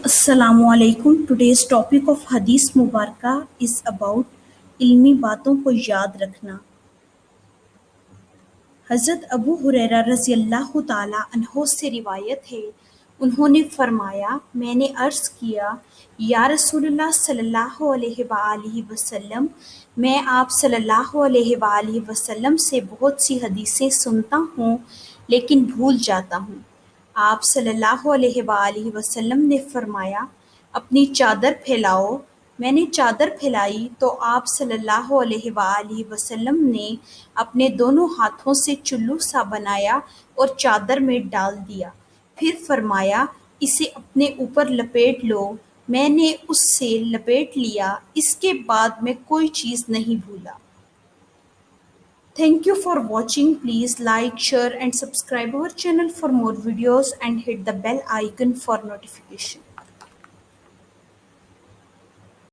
अस्सलामु अलैकुम। Today's topic of हदीस मुबारका इज़ अबाउट इल्मी बातों को याद रखना। हज़रत अबू हुरैरा रज़ियल्लाहु ताला अन्हो से रिवायत है, उन्होंने फरमाया, मैंने अर्ज़ किया, या रसूलुल्लाह सल्लल्लाहु अलैहि वआलिहि वसल्लम, मैं आप सल्लल्लाहु अलैहि वआलिहि वसल्लम से बहुत सी हदीसें सुनता हूँ लेकिन भूल जाता हूँ। आप सल्लल्लाहु अलैहि वआलिहि वसल्लम ने फरमाया, अपनी चादर फैलाओ। मैंने चादर फैलाई तो आप सल्लल्लाहु अलैहि वआलिहि वसल्लम ने अपने दोनों हाथों से चुल्लू सा बनाया और चादर में डाल दिया। फिर फरमाया, इसे अपने ऊपर लपेट लो। मैंने उससे लपेट लिया। इसके बाद मैं कोई चीज़ नहीं भूला। Thank you for watching. Please like, share and subscribe our channel for more videos and hit the bell icon for notification.